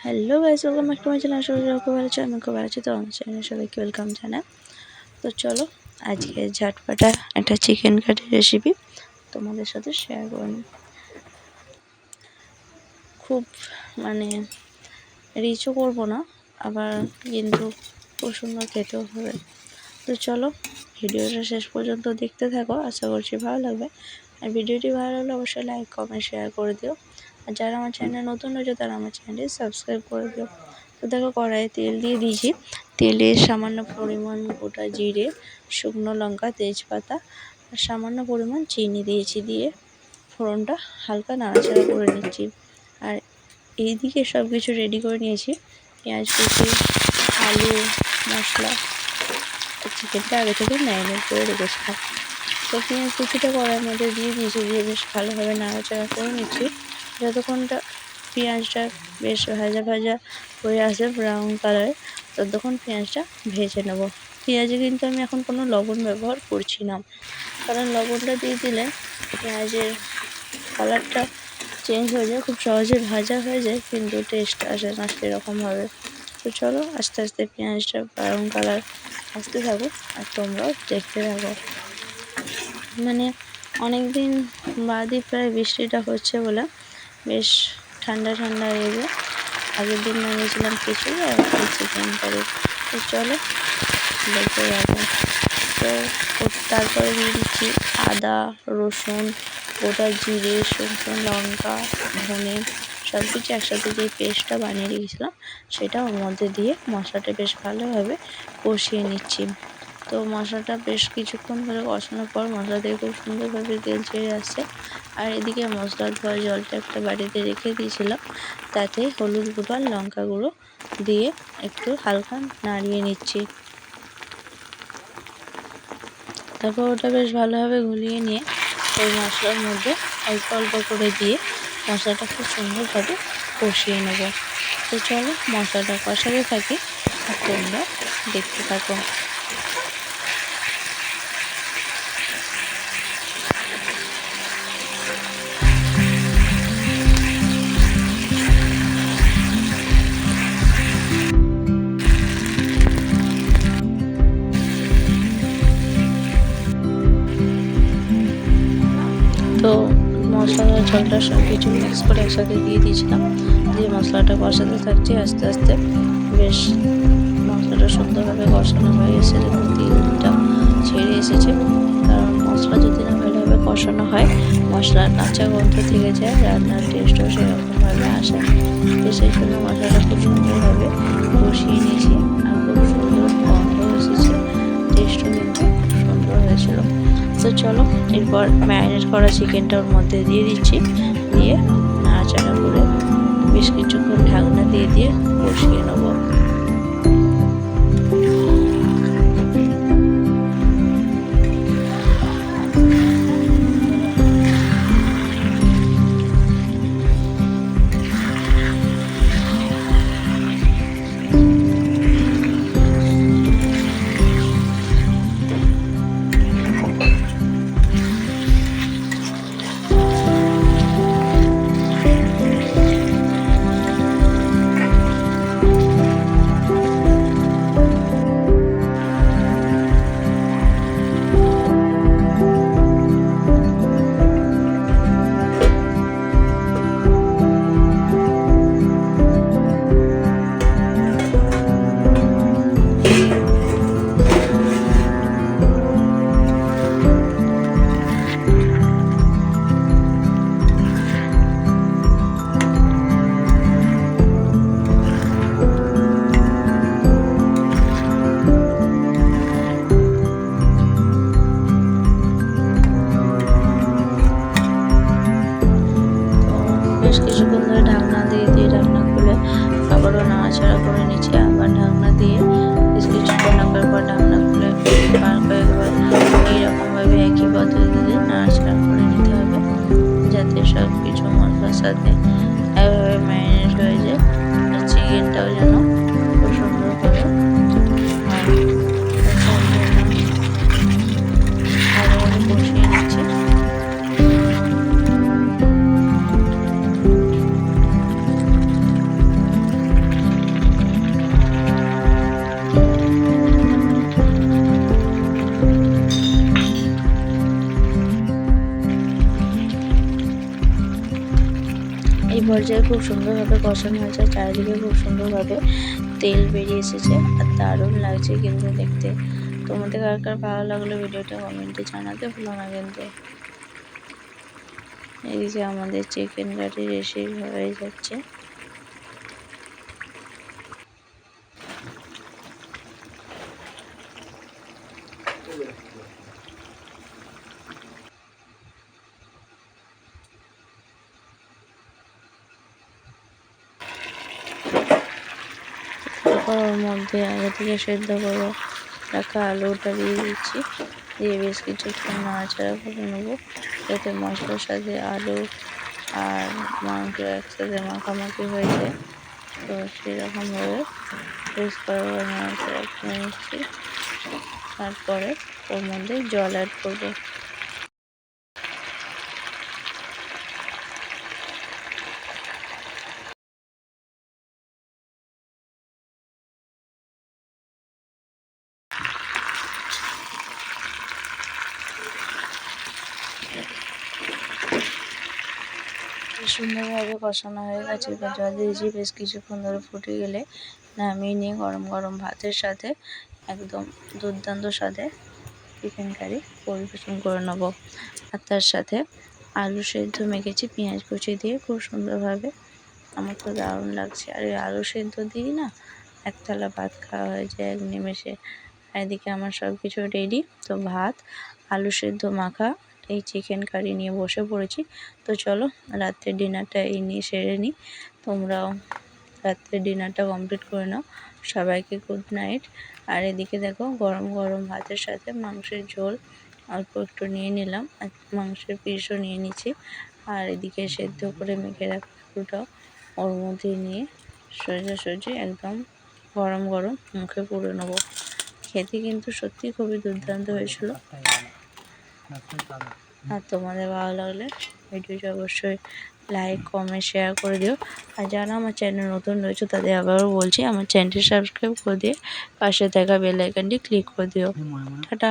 Hello guys, welcome back to my channel. সবাই খুব ভালো আছো, আমি খুব ভালো আছি। তো আমার চ্যানেলে সবাইকে ওয়েলকাম জানাই। তো চলো আজকে ঝটপটা একটা চিকেন কারির রেসিপি তোমাদের সাথে শেয়ার করে নিই। খুব রিচও করবো না, আবার কিন্তু খুব সুন্দর খেতেও হবে। তো চলো ভিডিওটা শেষ পর্যন্ত দেখতে থাকো, আশা করছি ভালো লাগবে। আর ভিডিওটি ভালো লাগলে অবশ্যই লাইক কমেন্ট শেয়ার করে দিও। আর যারা আমার চ্যানেলে নতুন রয়েছে তারা আমার চ্যানেলটি সাবস্ক্রাইব করে দিও। তো দেখো কড়াইয়ে তেল দিয়ে দিয়েছি, তেলে সামান্য পরিমাণ গোটা জিরে, শুকনো লঙ্কা, তেজপাতা আর সামান্য পরিমাণ চিনি দিয়েছি। দিয়ে ফোড়নটা হালকা নাড়াচাড়া করে নিচ্ছি। আর এইদিকে সব কিছু রেডি করে নিয়েছি, পেঁয়াজ কুচি, আলু, মশলা, চিকেনটা আগে থেকে ম্যারিনেট করে রেখেছিলাম। তো পেঁয়াজ কুচিটা কড়াইয়ের মধ্যে দিয়ে দিয়েছি, দিয়ে বেশ ভালোভাবে নাড়াচাড়া করে নিচ্ছি। যতক্ষণটা পেঁয়াজটা বেশ ভাজা ভাজা হয়ে আসে ব্রাউন কালার, ততক্ষণ পেঁয়াজটা ভেজে নেব। পেঁয়াজে কিন্তু আমি এখন কোনো লবণ ব্যবহার করছি না, কারণ লবণটা দিয়ে দিলে পেঁয়াজের কালারটা চেঞ্জ হয়ে যায়, খুব সহজে ভাজা হয়ে যায়, কিন্তু টেস্ট আসে না সেরকমভাবে। তো চলো আস্তে আস্তে পেঁয়াজটা ব্রাউন কালার আসতে থাকো আর তোমরাও দেখতে থাকো। অনেক দিন বাদই প্রায় বৃষ্টিটা হচ্ছে বলে বেশ ঠান্ডা ঠান্ডা হয়ে আগের দিন বানিয়েছিলাম খিচুড়ি আর চিকেন কারি। তো চলো দেখতে যাবো। তো তারপরে দিয়ে দিচ্ছি আদা, রসুন, গোটা জিরে, শুকনো লঙ্কা, ধনে, সব কিছু একসাথে যে পেস্টটা বানিয়ে রেখেছিলাম সেটা ওর মধ্যে দিয়ে মশলাটা বেশ ভালোভাবে কষিয়ে নিচ্ছি। তো মশলাটা বেশ কিছুক্ষণ ধরে কষানোর পর মশলা থেকে খুব সুন্দরভাবে তেল ছেড়ে আসছে। আর এদিকে মশলা ধোয়া জলটা একটা বাড়িতে রেখে দিয়েছিলাম, তাতে হলুদ গুঁড়ো আর লঙ্কা গুঁড়ো দিয়ে একটু হালকা নাড়িয়ে নিচ্ছি। তারপর ওটা বেশ ভালোভাবে গুলিয়ে নিয়ে ওই মশলার মধ্যে অল্প অল্প করে দিয়ে মশলাটা খুব সুন্দরভাবে কষিয়ে নেব। তো চলো মশলাটা কষাতে থাকি আর তোমরা দেখতে থাকো। তো মশলার ঝোলটা সব কিছু মিক্স করে একসাথে দিয়ে দিয়েছিলাম, দিয়ে মশলাটা কষাতে থাকছি। আস্তে আস্তে বেশ মশলাটা সুন্দরভাবে কষানো হয়ে এসেছে, এবং তেলটা ছেড়ে এসেছে। কারণ মশলা যদি না ভালোভাবে কষানো হয় মশলার কাঁচা গন্ধ থেকে যায়, রান্নার টেস্টও সেরকমভাবে আসে না। তো সেই জন্য মশলাটা খুব সুন্দরভাবে কষিয়ে নিয়েছি আর খুব সুন্দর গন্ধ এসেছে, টেস্টও কিন্তু সুন্দর হয়েছিল। তো চলো এরপর ম্যারিনেট করা চিকেনটা ওর মধ্যে দিয়ে দিচ্ছি, দিয়ে নাড়াচাড়া করে বেশ কিছুক্ষণ ঢাকনা দিয়ে দিয়ে কষিয়ে নেবো। বেশ কিছুক্ষণ ধরে ঢাকনা দিয়ে ঢাকনা খুলে আবারও নাড়াচাড়া করে নিচ্ছি। আবার ঢাকনা দিয়ে বেশ কিছুক্ষণ রাখার পর ঢাকনা খুলে বার কয়েকবার এইরকমভাবে একই পদ্ধতিতে নাড়াচাড়া করে নিতে হবে, যাতে সব কিছু মশলার সাথে একভাবে ম্যারিনেট হয়ে যায় আর চিকেনটাও যেন খুব সুন্দরভাবে ভালোভাবে কষিয়ে নিচ্ছি। পর্যায়ে খুব সুন্দরভাবে কষানো হয়েছে, চারিদিকে খুব সুন্দরভাবে তেল বেরিয়ে এসেছে আর দারুণ লাগছে কিন্তু দেখতে। তোমাদের কার কার ভালো লাগলো ভিডিওটা কমেন্টে জানাতে ভুলো না কিন্তু। এদিকে আমাদের চিকেন কারি রেসিপি হয়ে যাচ্ছে। ওর মধ্যে আগে থেকে সেদ্ধ করে রাখা আলুটা দিয়ে দিচ্ছি, দিয়ে বেশ কিছুক্ষণ নাড়াচাড়া করে নেবো যাতে মশলার সাথে আলু আর মাংস একসাথে মাখামাখি হয়ে যায়। তো সেরকমভাবে বেশ কয়েকবার নাড়াচাড়া করে নিচ্ছি। তারপরে ওর মধ্যে জল অ্যাড করবো। সুন্দরভাবে কষানো হয়ে গেছে, এবার জল দিয়েছি, বেশ কিছুক্ষণ ধরে ফুটে গেলে নামিয়ে নিয়ে গরম গরম ভাতের সাথে একদম দুর্দান্ত স্বাদে চিকেন কারি পরিবেশন করে নেব। আর তার সাথে আলু সেদ্ধ মেখেছি পেঁয়াজ কুচি দিয়ে খুব সুন্দরভাবে। আমার তো দারুণ লাগছে, আর এই আলু সেদ্ধ দিই না এক থালা ভাত খাওয়া হয়ে যায় এক নিমেষে। এদিকে আমার সব কিছু রেডি, তো ভাত আলু সেদ্ধ মাখা এই চিকেন কারি নিয়ে বসে পড়েছি। তো চলো রাত্রের ডিনারটা এই নিয়ে সেরে নিই, তোমরাও রাত্রের ডিনারটা কমপ্লিট করে নাও। সবাইকে গুড নাইট। আর এদিকে দেখো গরম গরম ভাতের সাথে মাংসের ঝোল অল্প একটু নিয়ে নিলাম, আর মাংসের পিসও নিয়ে নিচ্ছি। আর এদিকে সেদ্ধ করে মেখে রাখা আলুটাও ওর মধ্যে নিয়ে সোজাসুজি একদম গরম গরম মুখে পুরে নেবো। খেতে কিন্তু সত্যি খুবই দুর্দান্ত হয়েছিল। আর তোমাদের ভালো লাগলে ভিডিওটা অবশ্যই লাইক কমেন্ট শেয়ার করে দিও। আর যারা আমার চ্যানেল নতুন রয়েছে তাদের আবারও বলছি আমার চ্যানেলটি সাবস্ক্রাইব করে দিয়ে পাশে থাকা বেল আইকনটি ক্লিক করে দিও। টাটা।